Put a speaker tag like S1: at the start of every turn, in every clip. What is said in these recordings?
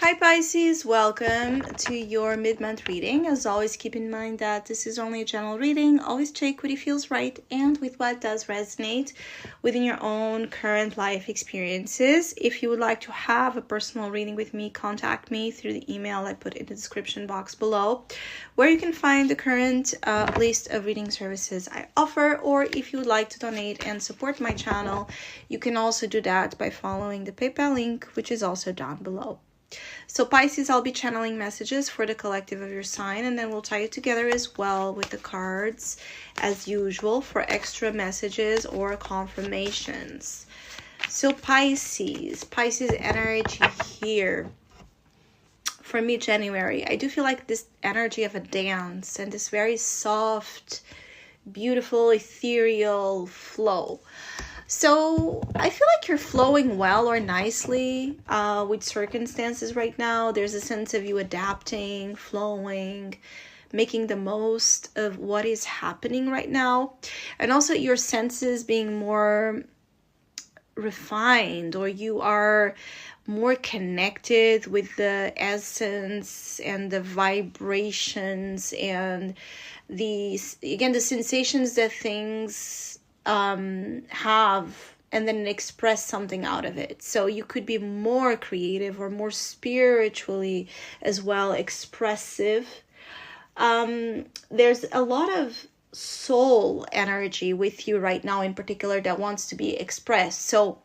S1: Hi Pisces, welcome to your mid-month reading. As always, keep in mind that this is only a general reading. Always check what feels right and with what does resonate within your own current life experiences. If you would like to have a personal reading with me, contact me through the email I put in the description box below, where you can find the current list of reading services I offer. Or if you would like to donate and support my channel, you can also do that by following the PayPal link, which is also down below. So Pisces, I'll be channeling messages for the collective of your sign, and then we'll tie it together as well with the cards as usual for extra messages or confirmations. So Pisces energy here for mid-January. I do feel like this energy of a dance and this very soft, beautiful, ethereal flow. So I feel like you're flowing well or nicely with circumstances right now. There's a sense of you adapting, flowing, making the most of what is happening right now. And also your senses being more refined, or you are more connected with the essence and the vibrations and the sensations that things have, and then express something out of it. So you could be more creative or more spiritually as well expressive. There's a lot of soul energy with you right now in particular that wants to be expressed. So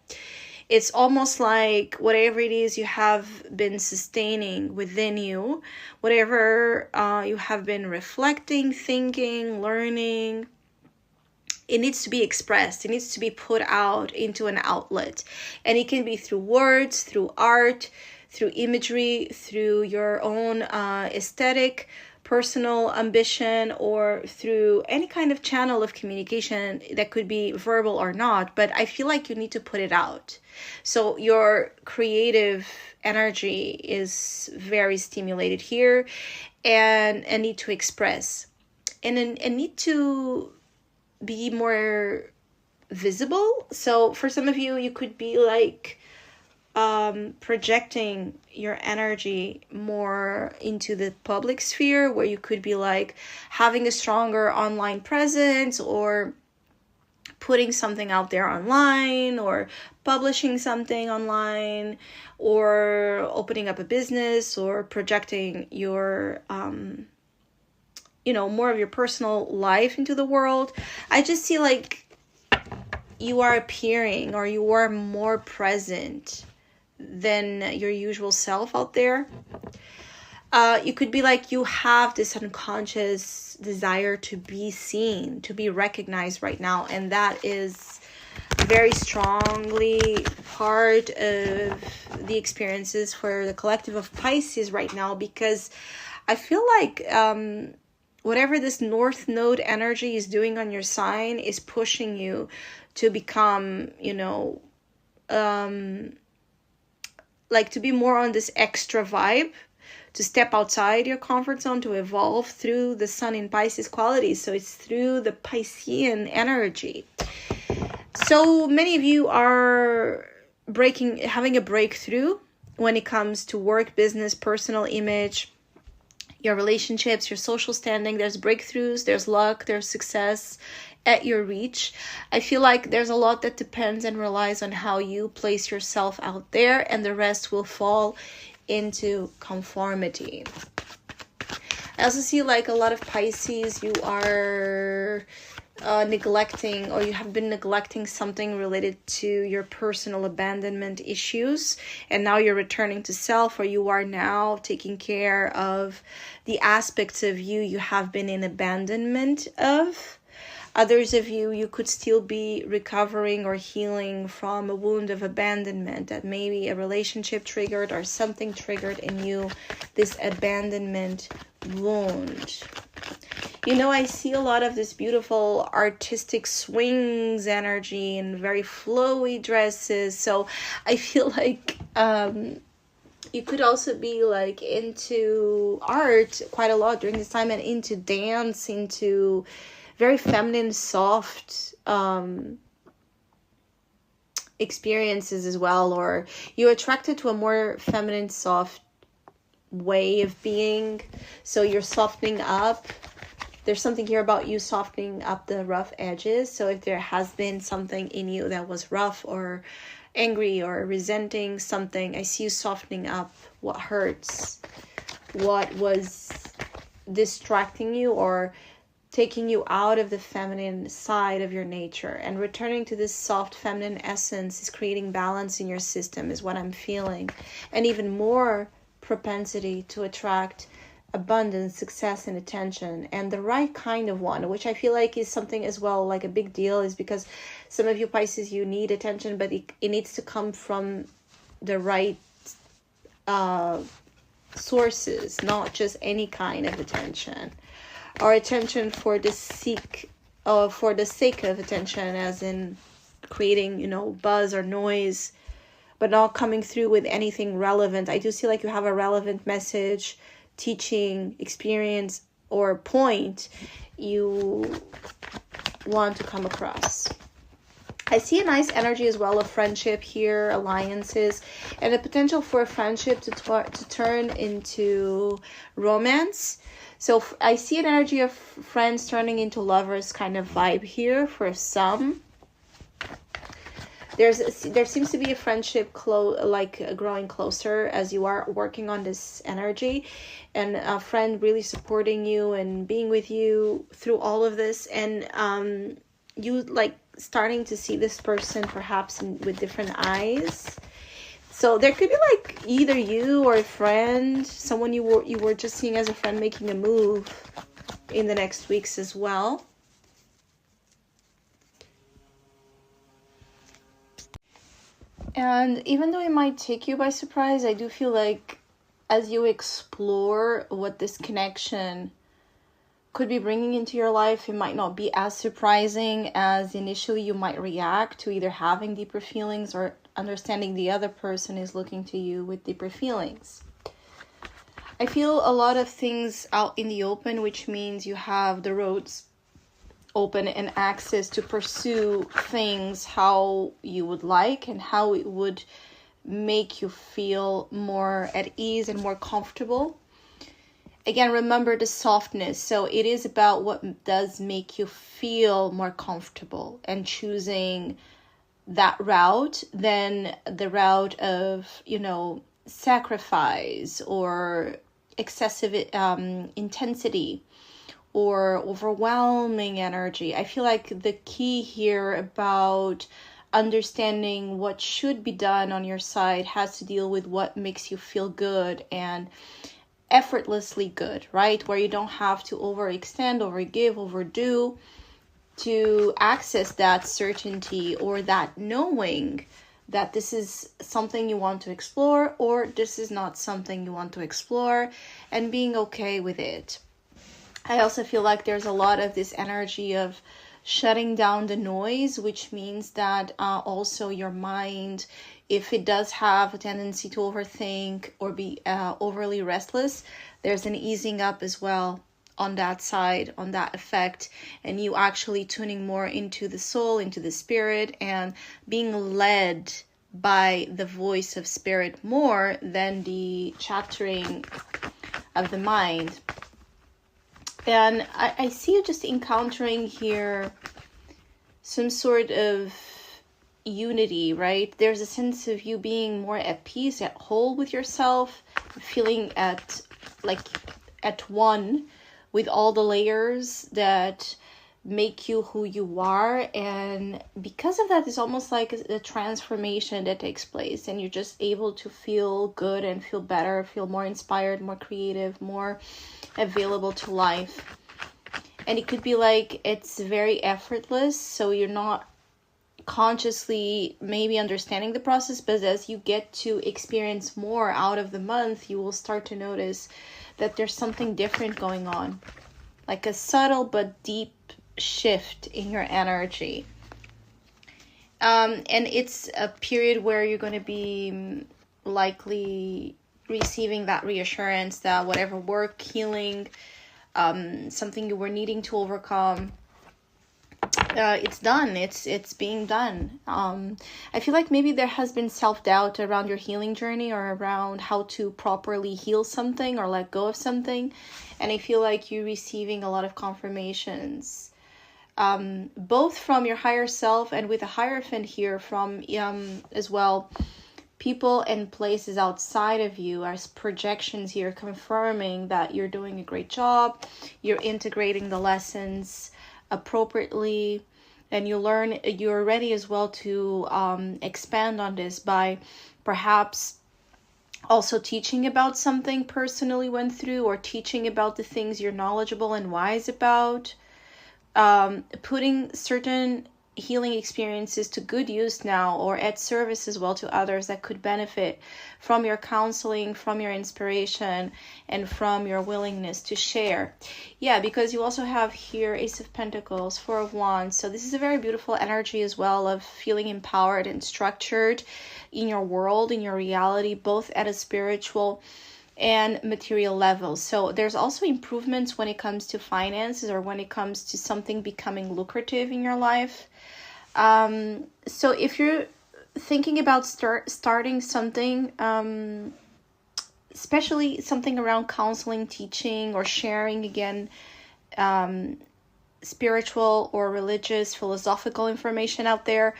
S1: it's almost like whatever it is you have been sustaining within you, whatever you have been reflecting, thinking, learning, it needs to be expressed. It needs to be put out into an outlet. And it can be through words, through art, through imagery, through your own aesthetic, personal ambition, or through any kind of channel of communication that could be verbal or not. But I feel like you need to put it out. So your creative energy is very stimulated here, and a need to express. And a need to be more visible. So for some of you, you could be like projecting your energy more into the public sphere, where you could be like having a stronger online presence, or putting something out there online, or publishing something online, or opening up a business, or projecting your more of your personal life into the world. I just see like you are appearing, or you are more present than your usual self out there. You could be like you have this unconscious desire to be seen, to be recognized right now. And that is very strongly part of the experiences for the collective of Pisces right now, because I feel like whatever this North Node energy is doing on your sign is pushing you to become, like to be more on this extra vibe, to step outside your comfort zone, to evolve through the Sun in Pisces qualities. So it's through the Piscean energy. So many of you are having a breakthrough when it comes to work, business, personal image, your relationships, your social standing. There's breakthroughs, there's luck, there's success at your reach. I feel like there's a lot that depends and relies on how you place yourself out there, and the rest will fall into conformity. I also see like a lot of Pisces, you are neglecting, or you have been neglecting something related to your personal abandonment issues, and now you're returning to self, or you are now taking care of the aspects of you have been in abandonment of. Others of you could still be recovering or healing from a wound of abandonment that maybe a relationship triggered, or something triggered in you this abandonment wound. I see a lot of this beautiful artistic swings energy and very flowy dresses. So I feel like you could also be like into art quite a lot during this time, and into dance, into very feminine, soft experiences as well. Or you're attracted to a more feminine, soft way of being. So you're softening up. There's something here about you softening up the rough edges. So if there has been something in you that was rough or angry or resenting something, I see you softening up what hurts, what was distracting you or taking you out of the feminine side of your nature, and returning to this soft feminine essence is creating balance in your system, is what I'm feeling, and even more propensity to attract abundance, success, and attention, and the right kind of one, which I feel like is something as well, like a big deal, is because some of you Pisces, you need attention, but it needs to come from the right sources, not just any kind of attention, or attention for the sake of attention, as in creating, buzz or noise, but not coming through with anything relevant. I do see like you have a relevant message, teaching, experience, or point you want to come across. I see a nice energy as well of friendship here, alliances, and the potential for a friendship to turn into romance. So I see an energy of friends turning into lovers kind of vibe here for some. There seems to be a friendship growing closer as you are working on this energy, and a friend really supporting you and being with you through all of this, and you like starting to see this person perhaps with different eyes. So there could be like either you or a friend, someone you were just seeing as a friend, making a move in the next weeks as well. And even though it might take you by surprise, I do feel like as you explore what this connection could be bringing into your life, it might not be as surprising as initially you might react to, either having deeper feelings or understanding the other person is looking to you with deeper feelings. I feel a lot of things out in the open, which means you have the roads open and access to pursue things how you would like and how it would make you feel more at ease and more comfortable. Again, remember the softness. So it is about what does make you feel more comfortable, and choosing that route than the route of, sacrifice or excessive intensity or overwhelming energy. I feel like the key here about understanding what should be done on your side has to deal with what makes you feel good and effortlessly good, right? Where you don't have to overextend, overgive, overdo to access that certainty or that knowing that this is something you want to explore or this is not something you want to explore, and being okay with it. I also feel like there's a lot of this energy of shutting down the noise, which means that also your mind, if it does have a tendency to overthink or be overly restless, there's an easing up as well on that side, on that effect, and you actually tuning more into the soul, into the spirit, and being led by the voice of spirit more than the chattering of the mind. And I see you just encountering here some sort of unity, right? There's a sense of you being more at peace, at whole with yourself, feeling at one with all the layers that make you who you are. And because of that, it's almost like a transformation that takes place, and you're just able to feel good and feel better, feel more inspired, more creative, more available to life. And it could be like it's very effortless, so you're not consciously maybe understanding the process, but as you get to experience more out of the month, you will start to notice that there's something different going on, like a subtle but deep shift in your energy. And it's a period where you're going to be likely receiving that reassurance that whatever work, healing, something you were needing to overcome, it's done. It's being done. I feel like maybe there has been self-doubt around your healing journey, or around how to properly heal something or let go of something, and I feel like you're receiving a lot of confirmations, both from your higher self, and with a Hierophant here from as well, people and places outside of you as projections here, confirming that you're doing a great job, you're integrating the lessons appropriately, and you're ready as well to expand on this by perhaps also teaching about something personally went through, or teaching about the things you're knowledgeable and wise about, putting certain healing experiences to good use now, or at service as well to others that could benefit from your counseling, from your inspiration, and from your willingness to share. Yeah, because you also have here Ace of Pentacles, Four of Wands. So this is a very beautiful energy as well of feeling empowered and structured in your world, in your reality, both at a spiritual and material levels. So there's also improvements when it comes to finances, or when it comes to something becoming lucrative in your life. So if you're thinking about starting something, especially something around counseling, teaching, or sharing, again, spiritual or religious, philosophical information out there,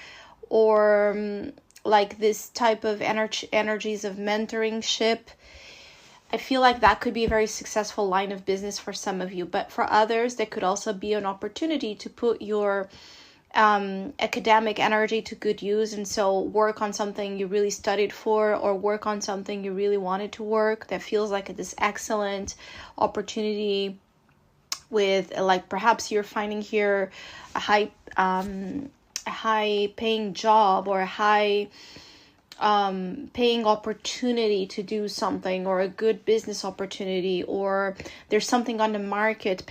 S1: or like this type of energies of mentoringship, I feel like that could be a very successful line of business for some of you. But for others, there could also be an opportunity to put your academic energy to good use, and so work on something you really studied for, or work on something you really wanted to work, that feels like this excellent opportunity with, like, perhaps you're finding here a high paying job, or a high paying opportunity to do something, or a good business opportunity, or there's something on the market,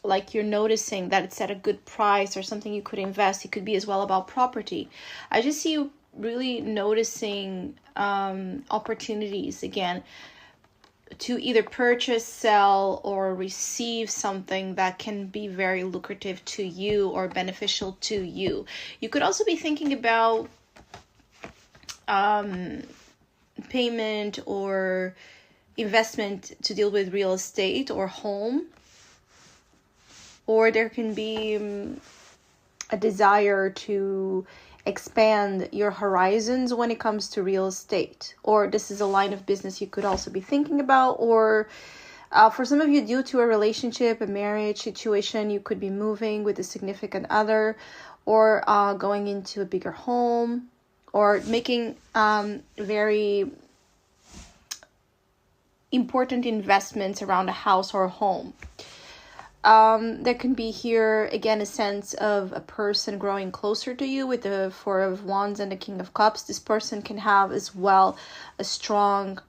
S1: like you're noticing that it's at a good price, or something you could invest. It could be as well about property. I just see you really noticing opportunities again to either purchase, sell, or receive something that can be very lucrative to you or beneficial to you. You could also be thinking about payment or investment to deal with real estate or home. Or there can be a desire to expand your horizons when it comes to real estate. Or this is a line of business you could also be thinking about. Or for some of you, due to a relationship, a marriage situation, you could be moving with a significant other, or going into a bigger home, or making very important investments around a house or a home. There can be here, again, a sense of a person growing closer to you with the Four of Wands and the King of Cups. This person can have as well a strong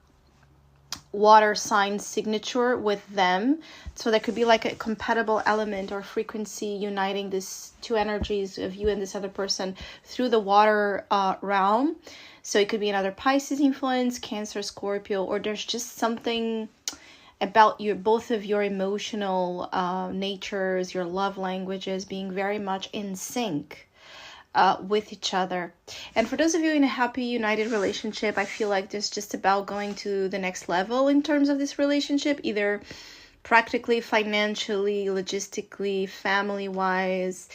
S1: water sign signature with them. So there could be like a compatible element or frequency uniting these two energies of you and this other person through the water realm. So it could be another Pisces influence, Cancer, Scorpio, or there's just something about both of your emotional natures, your love languages being very much in sync with each other. And for those of you in a happy, united relationship, I feel like this just about going to the next level in terms of this relationship, either practically, financially, logistically, family-wise.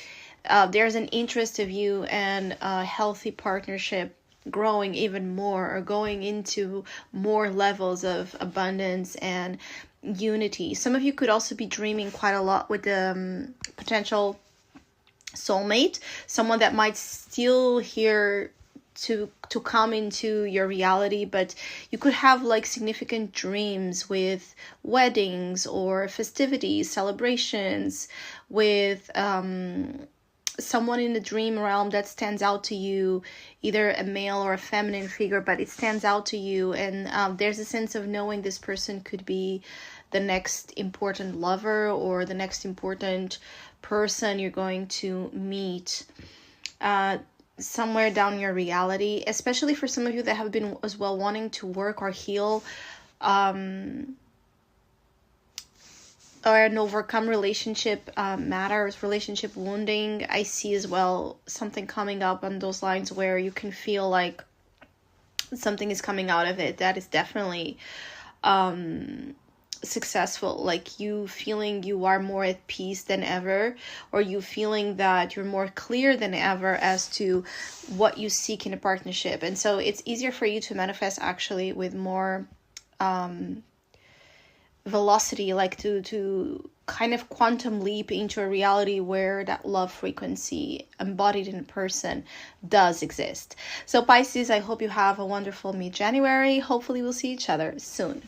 S1: There's an interest of you and a healthy partnership growing even more, or going into more levels of abundance and unity. Some of you could also be dreaming quite a lot with the potential soulmate, someone that might still here to come into your reality, but you could have like significant dreams with weddings or festivities, celebrations, with someone in the dream realm that stands out to you, either a male or a feminine figure, but it stands out to you, and there's a sense of knowing this person could be the next important lover, or the next important person you're going to meet somewhere down your reality, especially for some of you that have been as well wanting to work or heal or an overcome relationship matters, relationship wounding. I see as well something coming up on those lines where you can feel like something is coming out of it that is definitely successful, like you feeling you are more at peace than ever, or you feeling that you're more clear than ever as to what you seek in a partnership. And so it's easier for you to manifest actually with more velocity, like to kind of quantum leap into a reality where that love frequency embodied in a person does exist. So Pisces, I hope you have a wonderful mid-January. Hopefully we'll see each other soon.